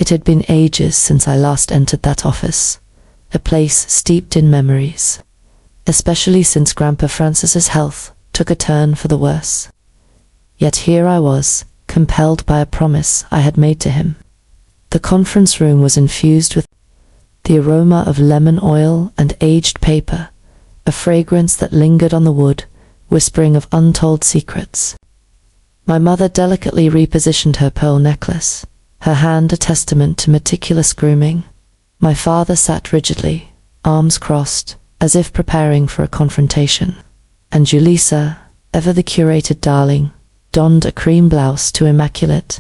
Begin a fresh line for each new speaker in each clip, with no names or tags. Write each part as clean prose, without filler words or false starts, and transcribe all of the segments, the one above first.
It had been ages since I last entered that office, a place steeped in memories, especially since Grandpa Francis's health took a turn for the worse. Yet here I was, compelled by a promise I had made to him. The conference room was infused with the aroma of lemon oil and aged paper, a fragrance that lingered on the wood, whispering of untold secrets. My mother delicately repositioned her pearl necklace, her hand a testament to meticulous grooming. My father sat rigidly, arms crossed, as if preparing for a confrontation. And Julissa, ever the curated darling, donned a cream blouse too immaculate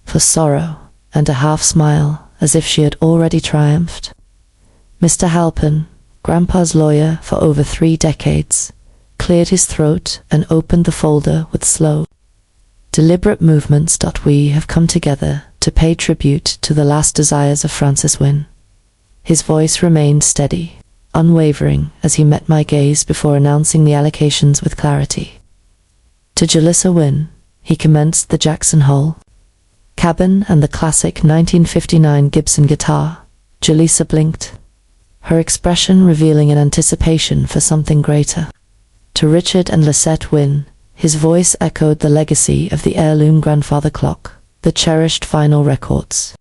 for sorrow, and a half-smile, as if she had already triumphed. Mr. Halpin, Grandpa's lawyer for over 3 decades, cleared his throat and opened the folder with slow, deliberate movements. We have come together to pay tribute to the last desires of Francis Wynn. His voice remained steady, unwavering, as he met my gaze before announcing the allocations with clarity. To Celeste Wynn, he commenced the Jackson Hole cabin and the classic 1959 Gibson guitar. Julissa blinked, her expression revealing an anticipation for something greater. To Richard and Lisette Wynn, his voice echoed the legacy of the heirloom grandfather clock, the cherished vinyl records,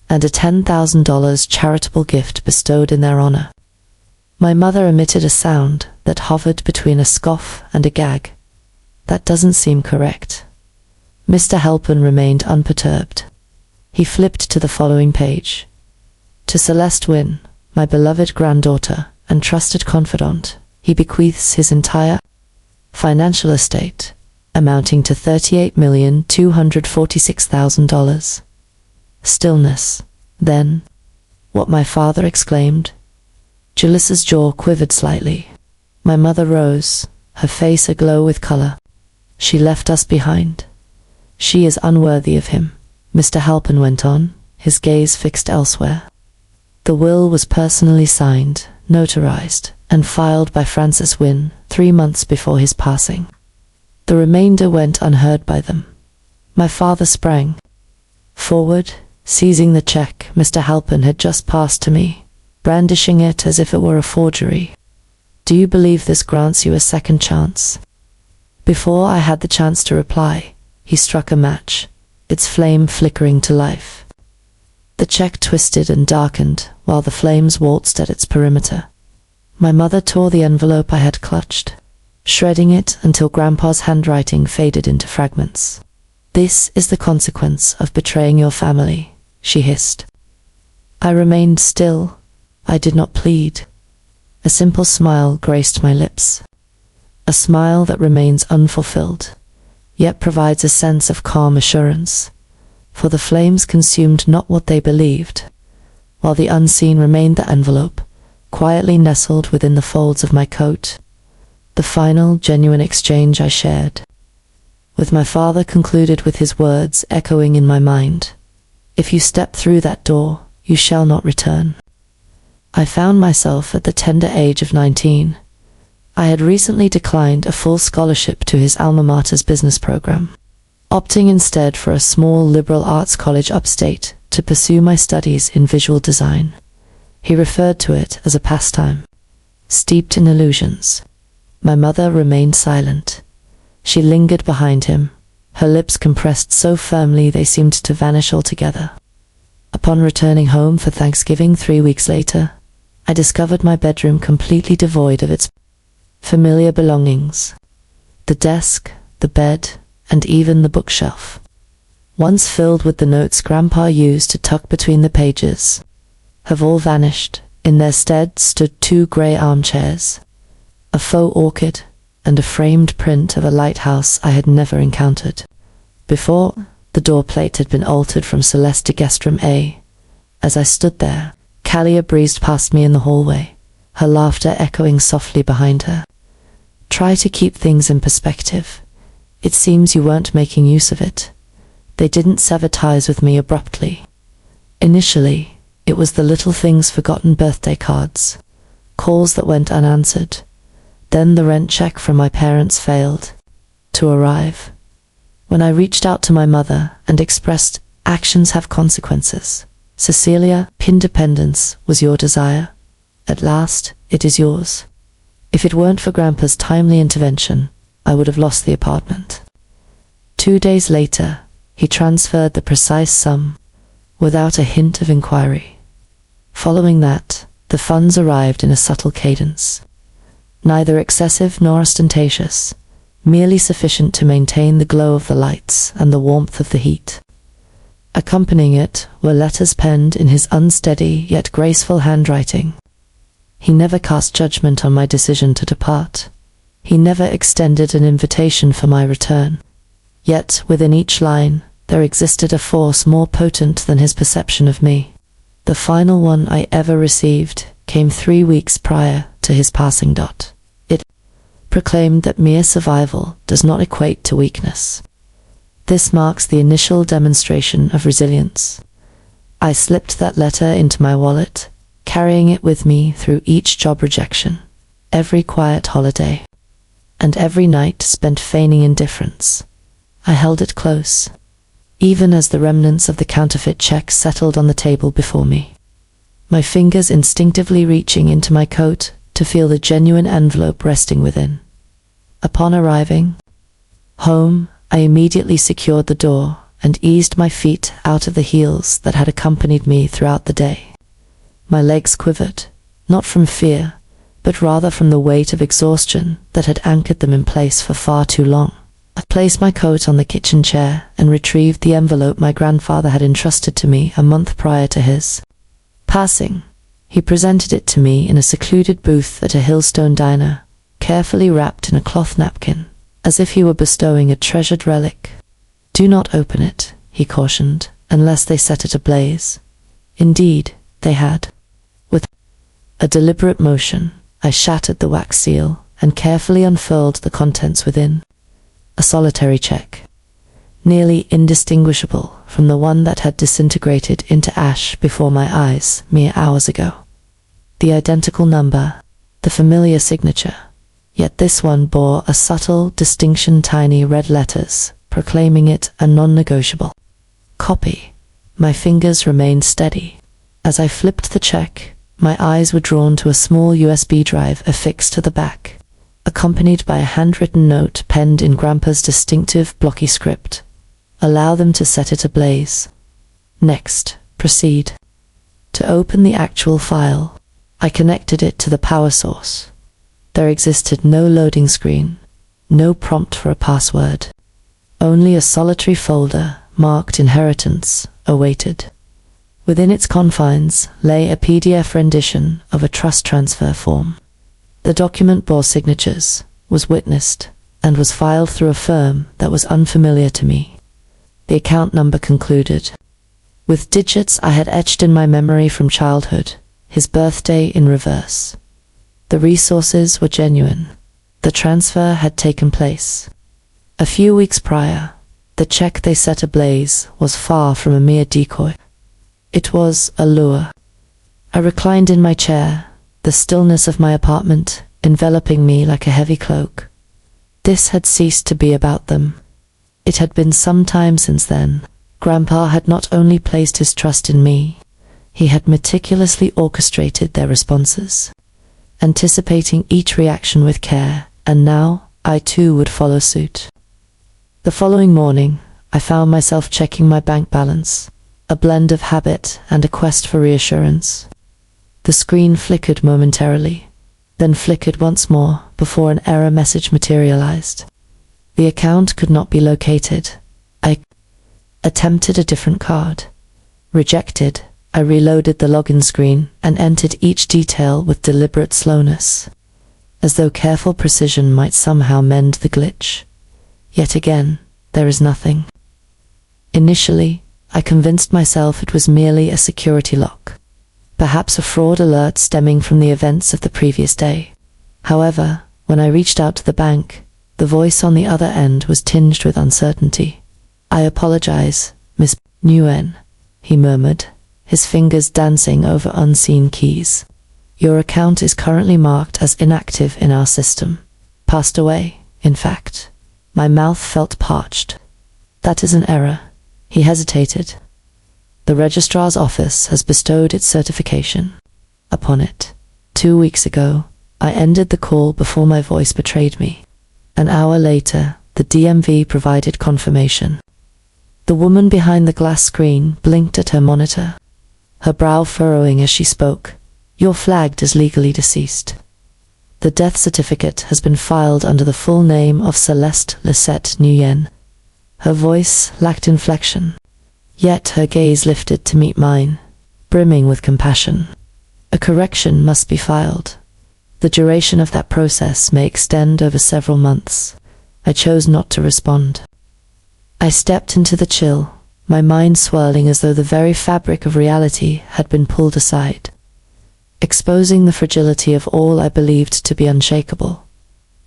and a $10,000 charitable gift bestowed in their honor. My mother emitted a sound that hovered between a scoff and a gag. That doesn't seem correct. Mr. Halpin remained unperturbed. He flipped to the following page. To Celeste Wynn, my beloved granddaughter and trusted confidant, he bequeaths his entire financial estate, amounting to $38,246,000. Stillness. Then, what my father exclaimed. Julissa's jaw quivered slightly. My mother rose, her face aglow with color. She left us behind. She is unworthy of him, Mr. Halpin went on, his gaze fixed elsewhere. The will was personally signed, notarized, and filed by Francis Wynn 3 months before his passing. The remainder went unheard by them. My father sprang forward, seizing the check Mr. Halpin had just passed to me, brandishing it as if it were a forgery. Do you believe this grants you a second chance? Before I had the chance to reply, he struck a match, its flame flickering to life. The check twisted and darkened while the flames waltzed at its perimeter. My mother tore the envelope I had clutched, shredding it until Grandpa's handwriting faded into fragments. This is the consequence of betraying your family, she hissed. I remained still. I did not plead. A simple smile graced my lips. A smile that remains unfulfilled, yet provides a sense of calm assurance, for the flames consumed not what they believed, while the unseen remained the envelope, quietly nestled within the folds of my coat, the final, genuine exchange I shared with my father concluded with his words echoing in my mind. If you step through that door, you shall not return. I found myself at the tender age of 19. I had recently declined a full scholarship to his alma mater's business program, opting instead for a small liberal arts college upstate to pursue my studies in visual design. He referred to it as a pastime, steeped in illusions. My mother remained silent. She lingered behind him, her lips compressed so firmly they seemed to vanish altogether. Upon returning home for Thanksgiving 3 weeks later, I discovered my bedroom completely devoid of its familiar belongings. The desk, the bed, and even the bookshelf, once filled with the notes Grandpa used to tuck between the pages, have all vanished. In their stead stood 2 grey armchairs, a faux orchid, and a framed print of a lighthouse I had never encountered before. The door plate had been altered from Celeste to guest room A. As I stood there, Callia breezed past me in the hallway, her laughter echoing softly behind her. Try to keep things in perspective. It seems you weren't making use of it. They didn't sever ties with me abruptly. Initially, it was the little things, forgotten birthday cards, calls that went unanswered. Then the rent check from my parents failed to arrive. When I reached out to my mother and expressed actions have consequences, Cecilia, independence was your desire. At last, it is yours. If it weren't for Grandpa's timely intervention, I would have lost the apartment. 2 days later, he transferred the precise sum, without a hint of inquiry. Following that, the funds arrived in a subtle cadence. Neither excessive nor ostentatious, merely sufficient to maintain the glow of the lights and the warmth of the heat. Accompanying it were letters penned in his unsteady yet graceful handwriting. He never cast judgment on my decision to depart. He never extended an invitation for my return. Yet within each line there existed a force more potent than his perception of me. The final one I ever received came 3 weeks prior to his passing. It proclaimed that mere survival does not equate to weakness. This marks the initial demonstration of resilience. I slipped that letter into my wallet, carrying it with me through each job rejection, every quiet holiday, and every night spent feigning indifference. I held it close, even as the remnants of the counterfeit check settled on the table before me, my fingers instinctively reaching into my coat to feel the genuine envelope resting within. Upon arriving home, I immediately secured the door and eased my feet out of the heels that had accompanied me throughout the day. My legs quivered, not from fear, but rather from the weight of exhaustion that had anchored them in place for far too long. I placed my coat on the kitchen chair and retrieved the envelope my grandfather had entrusted to me a month prior to his passing. He presented it to me in a secluded booth at a Hillstone diner, carefully wrapped in a cloth napkin, as if he were bestowing a treasured relic. "Do not open it," he cautioned, "unless they set it ablaze." Indeed, they had. With a deliberate motion, I shattered the wax seal and carefully unfurled the contents within. A solitary check, nearly indistinguishable from the one that had disintegrated into ash before my eyes mere hours ago. The identical number, the familiar signature, yet this one bore a subtle distinction, tiny red letters, proclaiming it a non-negotiable copy. My fingers remained steady. As I flipped the check, my eyes were drawn to a small USB drive affixed to the back, accompanied by a handwritten note penned in Grandpa's distinctive blocky script. "Allow them to set it ablaze. Next, proceed." To open the actual file, I connected it to the power source. There existed no loading screen, no prompt for a password. Only a solitary folder marked Inheritance awaited. Within its confines lay a PDF rendition of a trust transfer form. The document bore signatures, was witnessed, and was filed through a firm that was unfamiliar to me. The account number concluded, with digits I had etched in my memory from childhood, his birthday in reverse. The resources were genuine. The transfer had taken place. A few weeks prior, the check they set ablaze was far from a mere decoy. It was a lure. I reclined in my chair, the stillness of my apartment enveloping me like a heavy cloak. This had ceased to be about them. It had been some time since then. Grandpa had not only placed his trust in me, he had meticulously orchestrated their responses, anticipating each reaction with care, and now I too would follow suit. The following morning, I found myself checking my bank balance, a blend of habit and a quest for reassurance. The screen flickered momentarily, then flickered once more before an error message materialized. The account could not be located. I attempted a different card. Rejected. I reloaded the login screen and entered each detail with deliberate slowness, as though careful precision might somehow mend the glitch. Yet again, there is nothing. Initially, I convinced myself it was merely a security lock, perhaps a fraud alert stemming from the events of the previous day. However, when I reached out to the bank, the voice on the other end was tinged with uncertainty. "I apologize, Miss Nguyen," he murmured, his fingers dancing over unseen keys. "Your account is currently marked as inactive in our system. Passed away, in fact." My mouth felt parched. "That is an error." He hesitated. The registrar's office has bestowed its certification upon it. 2 weeks ago, I ended the call before my voice betrayed me. An hour later, the DMV provided confirmation. The woman behind the glass screen blinked at her monitor, her brow furrowing as she spoke. "You're flagged as legally deceased. The death certificate has been filed under the full name of Celeste Wynn." Her voice lacked inflection, yet her gaze lifted to meet mine, brimming with compassion. "A correction must be filed. The duration of that process may extend over several months." I chose not to respond. I stepped into the chill, my mind swirling as though the very fabric of reality had been pulled aside, exposing the fragility of all I believed to be unshakable.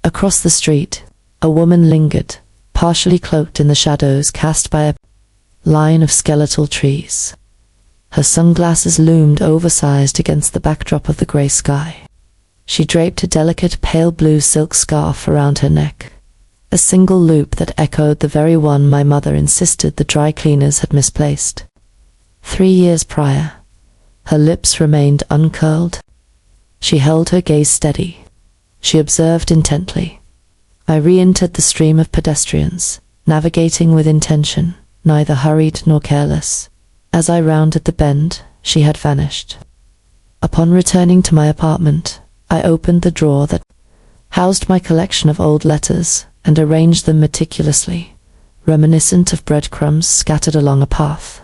Across the street, a woman lingered, partially cloaked in the shadows cast by a line of skeletal trees. Her sunglasses loomed oversized against the backdrop of the grey sky. She draped a delicate pale blue silk scarf around her neck, a single loop that echoed the very one my mother insisted the dry cleaners had misplaced. 3 years prior, her lips remained uncurled. She held her gaze steady. She observed intently. I re-entered the stream of pedestrians, navigating with intention, neither hurried nor careless. As I rounded the bend, she had vanished. Upon returning to my apartment, I opened the drawer that housed my collection of old letters and arranged them meticulously, reminiscent of breadcrumbs scattered along a path.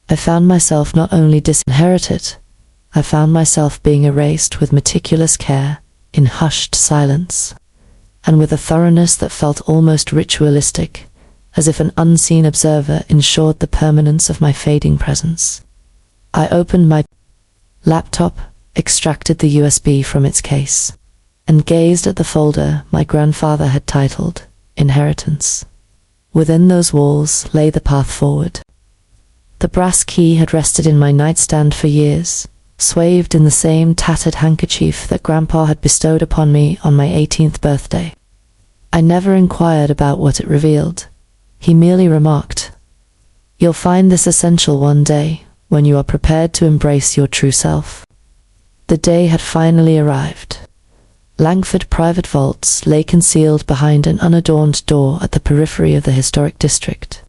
I found myself not only disinherited, I found myself being erased with meticulous care, in hushed silence, and with a thoroughness that felt almost ritualistic, as if an unseen observer ensured the permanence of my fading presence. I opened my laptop, extracted the USB from its case, and gazed at the folder my grandfather had titled Inheritance. Within those walls lay the path forward. The brass key had rested in my nightstand for years, swathed in the same tattered handkerchief that Grandpa had bestowed upon me on my 18th birthday. I never inquired about what it revealed. He merely remarked, "You'll find this essential one day, when you are prepared to embrace your true self." The day had finally arrived. Langford private vaults lay concealed behind an unadorned door at the periphery of the historic district.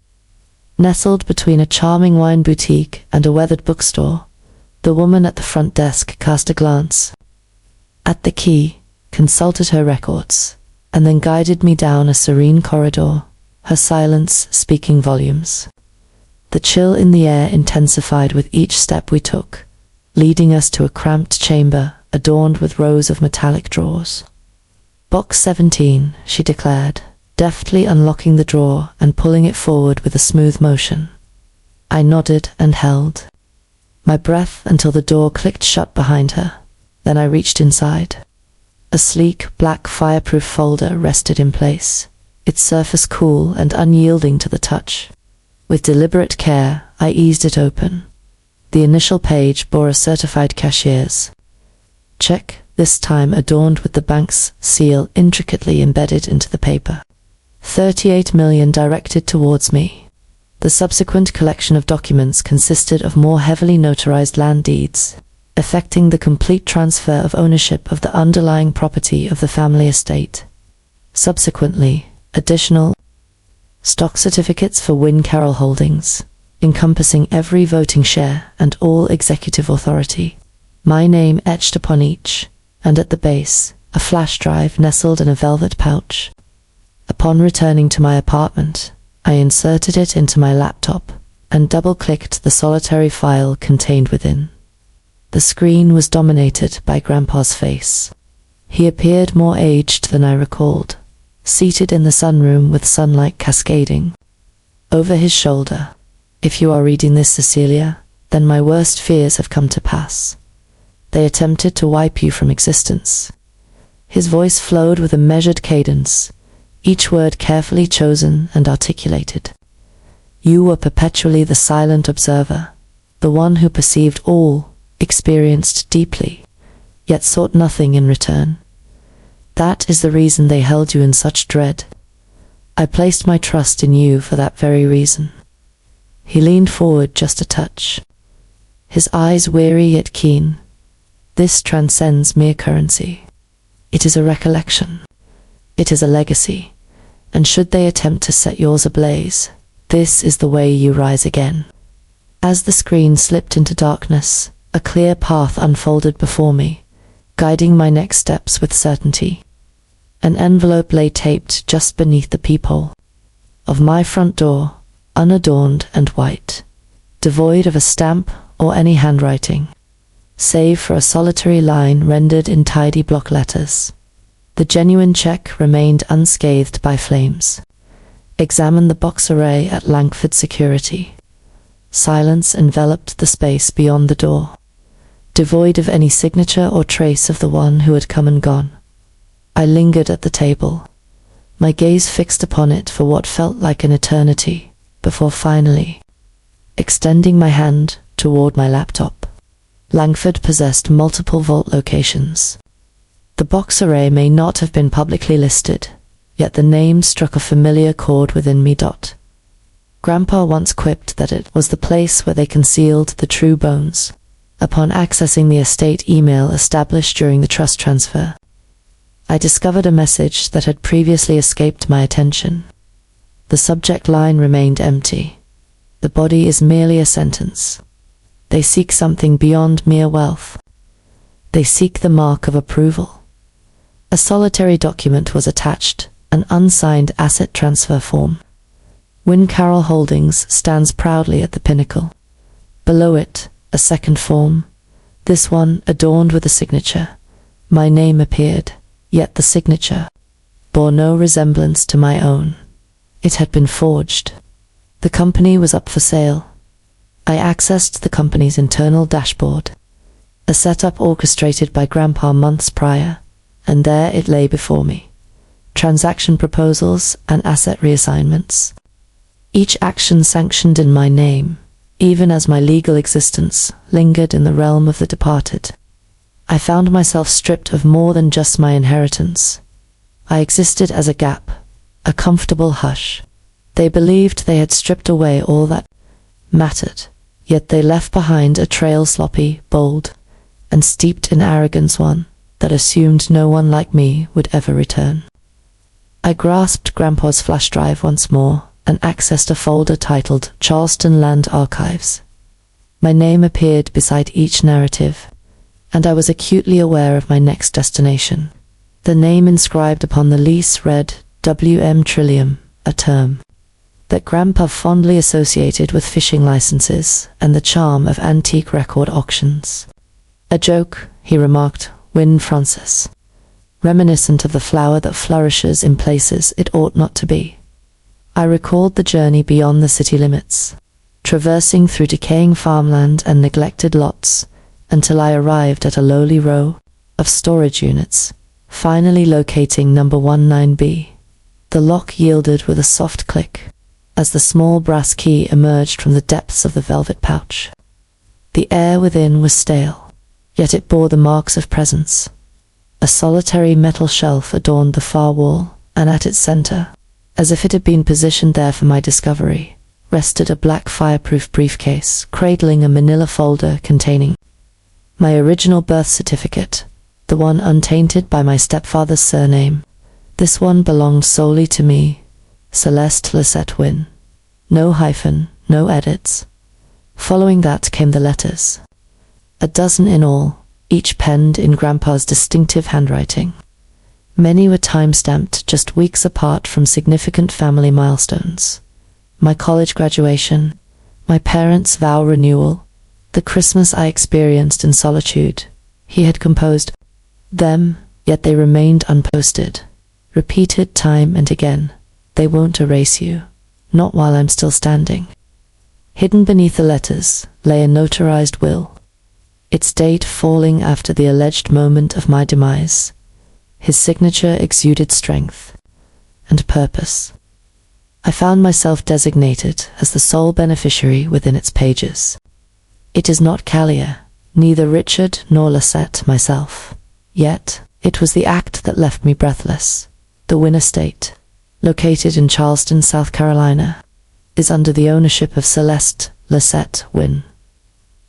Nestled between a charming wine boutique and a weathered bookstore, the woman at the front desk cast a glance at the key, consulted her records, and then guided me down a serene corridor, her silence speaking volumes. The chill in the air intensified with each step we took, leading us to a cramped chamber adorned with rows of metallic drawers. "Box 17, she declared, deftly unlocking the drawer and pulling it forward with a smooth motion. I nodded and held my breath until the door clicked shut behind her. Then I reached inside. A sleek, black fireproof folder rested in place, its surface cool and unyielding to the touch. With deliberate care, I eased it open. The initial page bore a certified cashier's check, this time adorned with the bank's seal intricately embedded into the paper. 38 million directed towards me. The subsequent collection of documents consisted of more heavily notarized land deeds, effecting the complete transfer of ownership of the underlying property of the family estate. Subsequently, additional stock certificates for Wynn Carroll Holdings, encompassing every voting share and all executive authority. My name etched upon each, and at the base, a flash drive nestled in a velvet pouch. Upon returning to my apartment, I inserted it into my laptop and double-clicked the solitary file contained within. The screen was dominated by Grandpa's face. He appeared more aged than I recalled, seated in the sunroom with sunlight cascading over his shoulder. "If you are reading this, Cecilia, then my worst fears have come to pass. They attempted to wipe you from existence." His voice flowed with a measured cadence, each word carefully chosen and articulated. "You were perpetually the silent observer, the one who perceived all, experienced deeply, yet sought nothing in return. That is the reason they held you in such dread. I placed my trust in you for that very reason." He leaned forward just a touch, his eyes weary yet keen. This transcends mere currency. It is a recollection. It is a legacy. And should they attempt to set yours ablaze, this is the way you rise again. As the screen slipped into darkness, a clear path unfolded before me, guiding my next steps with certainty. An envelope lay taped just beneath the peephole of my front door, unadorned and white, devoid of a stamp or any handwriting, save for a solitary line rendered in tidy block letters. The genuine check remained unscathed by flames. Examine the box array at Langford Security. Silence enveloped the space beyond the door, devoid of any signature or trace of the one who had come and gone. I lingered at the table, my gaze fixed upon it for what felt like an eternity, before finally extending my hand toward my laptop. Langford possessed multiple vault locations. The box array may not have been publicly listed, yet the name struck a familiar chord within me. Grandpa once quipped that it was the place where they concealed the true bones. Upon accessing the estate email established during the trust transfer, I discovered a message that had previously escaped my attention. The subject line remained empty. The body is merely a sentence. They seek something beyond mere wealth. They seek the mark of approval. A solitary document was attached, an unsigned asset transfer form. Wynn Carroll Holdings stands proudly at the pinnacle. Below it, a second form, this one adorned with a signature. My name appeared, yet the signature bore no resemblance to my own. It had been forged. The company was up for sale. I accessed the company's internal dashboard, a setup orchestrated by Grandpa months prior, and there it lay before me. Transaction proposals and asset reassignments. Each action sanctioned in my name, even as my legal existence lingered in the realm of the departed. I found myself stripped of more than just my inheritance. I existed as a gap, a comfortable hush. They believed they had stripped away all that mattered, yet they left behind a trail sloppy, bold, and steeped in arrogance, one that assumed no one like me would ever return. I grasped Grandpa's flash drive once more and accessed a folder titled Charleston Land Archives. My name appeared beside each narrative, and I was acutely aware of my next destination. The name inscribed upon the lease read W.M. Trillium, a term that Grandpa fondly associated with fishing licenses and the charm of antique record auctions. A joke, he remarked, Wynn Francis, reminiscent of the flower that flourishes in places it ought not to be. I recalled the journey beyond the city limits, traversing through decaying farmland and neglected lots, until I arrived at a lowly row of storage units, finally locating number 19B. The lock yielded with a soft click, as the small brass key emerged from the depths of the velvet pouch. The air within was stale, yet it bore the marks of presence. A solitary metal shelf adorned the far wall, and at its center, as if it had been positioned there for my discovery, rested a black fireproof briefcase, cradling a manila folder containing my original birth certificate, the one untainted by my stepfather's surname. This one belonged solely to me, Celeste Wynn. No hyphen, no edits. Following that came the letters. A dozen in all, each penned in Grandpa's distinctive handwriting. Many were time-stamped just weeks apart from significant family milestones. My college graduation, my parents' vow renewal, the Christmas I experienced in solitude. He had composed them, yet they remained unposted. Repeated time and again, they won't erase you, not while I'm still standing. Hidden beneath the letters lay a notarized will, its date falling after the alleged moment of my demise. His signature exuded strength and purpose. I found myself designated as the sole beneficiary within its pages. It is not Callier, neither Richard nor Lisette myself. Yet, it was the act that left me breathless. The Wynn estate, located in Charleston, South Carolina, is under the ownership of Celeste Wynn.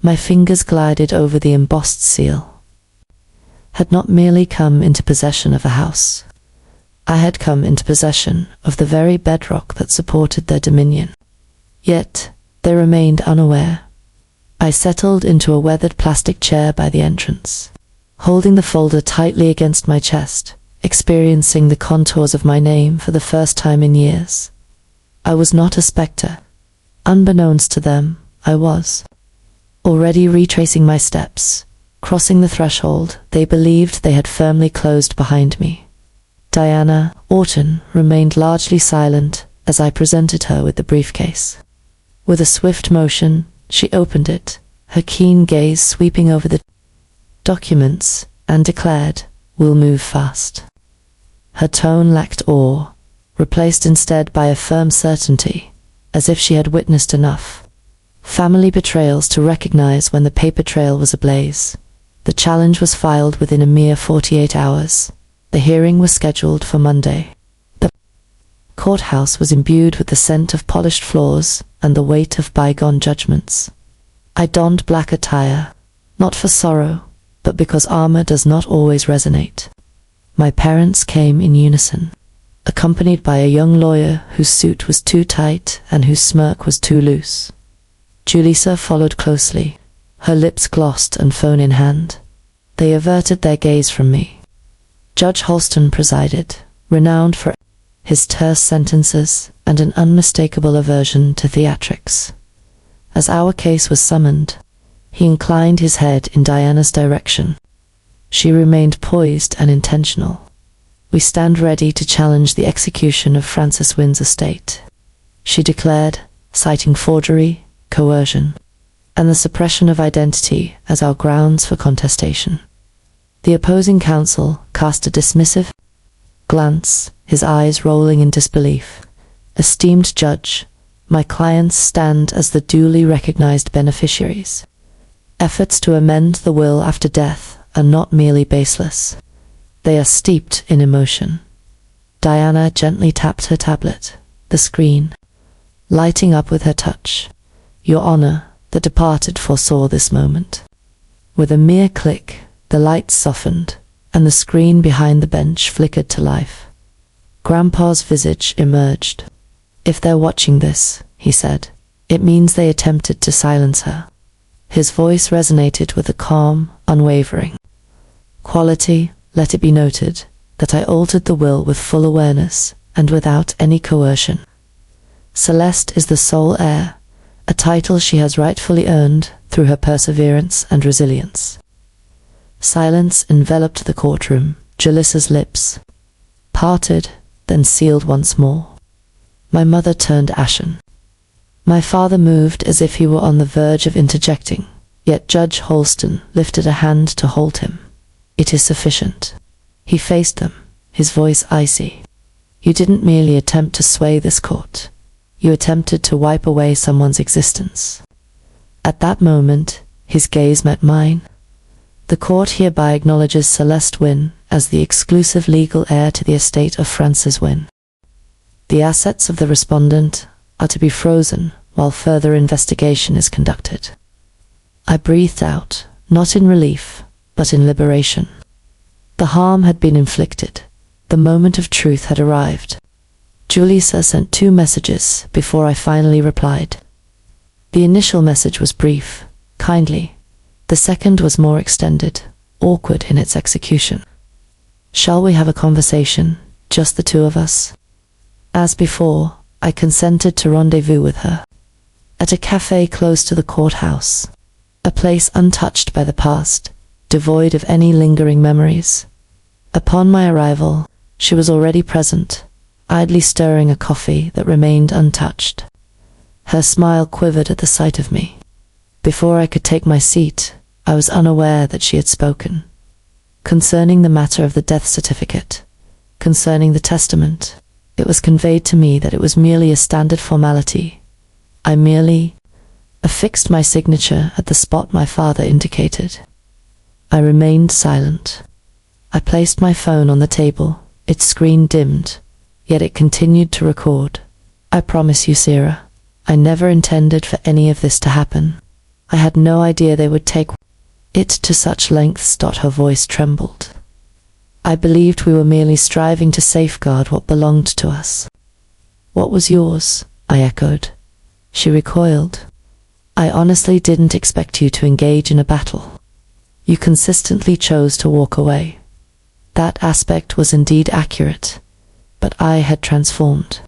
My fingers glided over the embossed seal. Had not merely come into possession of a house. I had come into possession of the very bedrock that supported their dominion. Yet, they remained unaware. I settled into a weathered plastic chair by the entrance, holding the folder tightly against my chest, experiencing the contours of my name for the first time in years. I was not a spectre. Unbeknownst to them, I was. Already retracing my steps, crossing the threshold they believed they had firmly closed behind me. Diana Orton remained largely silent as I presented her with the briefcase. With a swift motion, she opened it, her keen gaze sweeping over the documents, and declared, "We'll move fast." Her tone lacked awe, replaced instead by a firm certainty, as if she had witnessed enough family betrayals to recognize when the paper trail was ablaze. The challenge was filed within a mere 48 hours. The hearing was scheduled for Monday. The courthouse was imbued with the scent of polished floors and the weight of bygone judgments. I donned black attire, not for sorrow, but because armor does not always resonate. My parents came in unison, accompanied by a young lawyer whose suit was too tight and whose smirk was too loose. Julissa followed closely, her lips glossed and phone in hand. They averted their gaze from me. Judge Holston presided, renowned for his terse sentences and an unmistakable aversion to theatrics. As our case was summoned, he inclined his head in Diana's direction. She remained poised and intentional. "We stand ready to challenge the execution of Frances Wynn's estate," she declared, citing forgery, coercion, and the suppression of identity as our grounds for contestation. The opposing counsel cast a dismissive glance, his eyes rolling in disbelief. "Esteemed judge, my clients stand as the duly recognized beneficiaries. Efforts to amend the will after death are not merely baseless. They are steeped in emotion." Diana gently tapped her tablet, the screen lighting up with her touch. "Your Honor, the departed foresaw this moment." With a mere click, the lights softened, and the screen behind the bench flickered to life. Grandpa's visage emerged. "If they're watching this," he said, "it means they attempted to silence her." His voice resonated with a calm, unwavering quality. Let it be noted that I altered the will with full awareness and without any coercion. Celeste is the sole heir, a title she has rightfully earned through her perseverance and resilience. Silence enveloped the courtroom. Julissa's lips parted, then sealed once more. My mother turned ashen. My father moved as if he were on the verge of interjecting, yet Judge Holston lifted a hand to hold him. "It is sufficient." He faced them, his voice icy. "You didn't merely attempt to sway this court. You attempted to wipe away someone's existence." At that moment, his gaze met mine. "The court hereby acknowledges Celeste Wynn as the exclusive legal heir to the estate of Frances Wynn. The assets of the respondent are to be frozen while further investigation is conducted." I breathed out, not in relief, but in liberation. The harm had been inflicted. The moment of truth had arrived. Julissa sent 2 messages before I finally replied. The initial message was brief, kindly. The second was more extended, awkward in its execution. "Shall we have a conversation, just the 2 of us?" As before, I consented to rendezvous with her. At a cafe close to the courthouse, a place untouched by the past, devoid of any lingering memories. Upon my arrival, she was already present, idly stirring a coffee that remained untouched. Her smile quivered at the sight of me. Before I could take my seat, I was unaware that she had spoken. Concerning the matter of the death certificate, concerning the testament, it was conveyed to me that it was merely a standard formality. I merely affixed my signature at the spot my father indicated. I remained silent. I placed my phone on the table. Its screen dimmed, yet it continued to record. "I promise you, Sarah, I never intended for any of this to happen. I had no idea they would take it to such lengths. Her voice trembled. I believed we were merely striving to safeguard what belonged to us. What was yours? I echoed. She recoiled. I honestly didn't expect you to engage in a battle. You consistently chose to walk away. That aspect was indeed accurate, but I had transformed.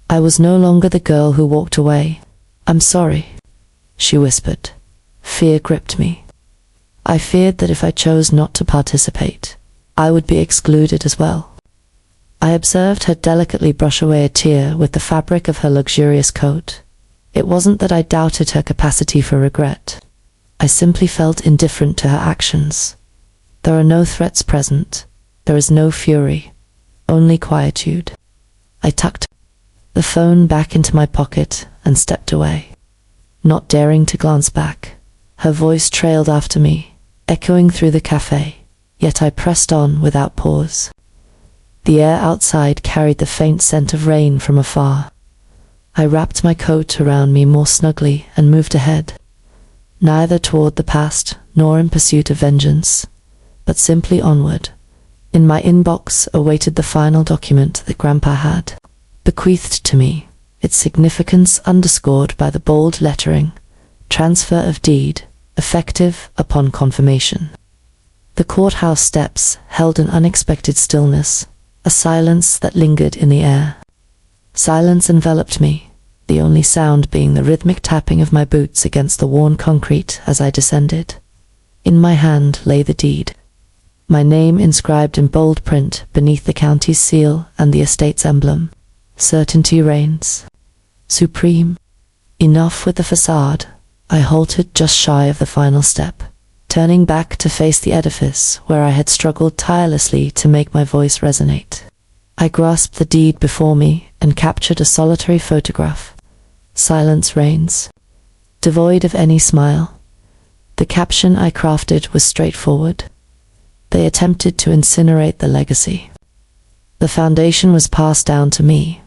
I was no longer the girl who walked away. I'm sorry, she whispered. Fear gripped me. I feared that if I chose not to participate, I would be excluded as well. I observed her delicately brush away a tear with the fabric of her luxurious coat. It wasn't that I doubted her capacity for regret. I simply felt indifferent to her actions. There are no threats present. There is no fury, only quietude. I tucked the phone back into my pocket and stepped away, not daring to glance back. Her voice trailed after me, echoing through the cafe, yet I pressed on without pause. The air outside carried the faint scent of rain from afar. I wrapped my coat around me more snugly and moved ahead, neither toward the past nor in pursuit of vengeance, but simply onward. In my inbox awaited the final document that Grandpa had bequeathed to me, its significance underscored by the bold lettering, "Transfer of deed, effective upon confirmation." The courthouse steps held an unexpected stillness, a silence that lingered in the air. Silence enveloped me, the only sound being the rhythmic tapping of my boots against the worn concrete as I descended. In my hand lay the deed, my name inscribed in bold print beneath the county's seal and the estate's emblem. Certainty reigns supreme. Enough with the facade. I halted just shy of the final step, turning back to face the edifice where I had struggled tirelessly to make my voice resonate. I grasped the deed before me and captured a solitary photograph. Silence reigns, devoid of any smile. The caption I crafted was straightforward. They attempted to incinerate the legacy. The foundation was passed down to me.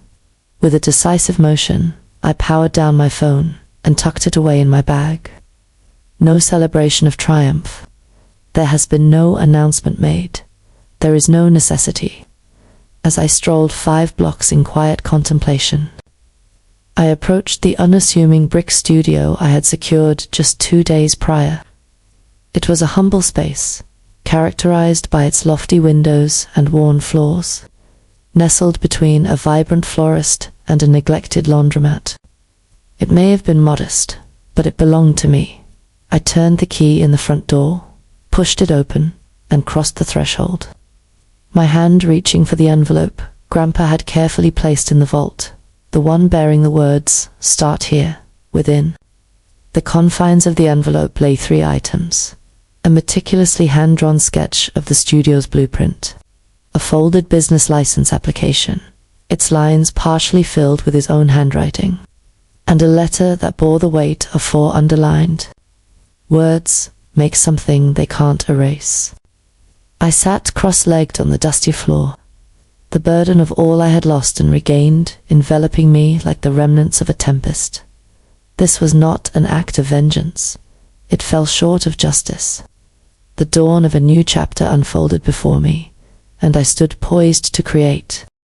With a decisive motion, I powered down my phone and tucked it away in my bag. No celebration of triumph. There has been no announcement made. There is no necessity. As I strolled 5 blocks in quiet contemplation, I approached the unassuming brick studio I had secured just 2 days prior. It was a humble space, characterized by its lofty windows and worn floors, nestled between a vibrant florist and a neglected laundromat. It may have been modest, but it belonged to me. I turned the key in the front door, pushed it open, and crossed the threshold, my hand reaching for the envelope Grandpa had carefully placed in the vault, the one bearing the words, "Start here," within. The confines of the envelope lay 3 items: a meticulously hand-drawn sketch of the studio's blueprint, a folded business license application, its lines partially filled with his own handwriting, and a letter that bore the weight of 4 underlined words, "Make something they can't erase." I sat cross-legged on the dusty floor, the burden of all I had lost and regained enveloping me like the remnants of a tempest. This was not an act of vengeance. It fell short of justice. The dawn of a new chapter unfolded before me, and I stood poised to create,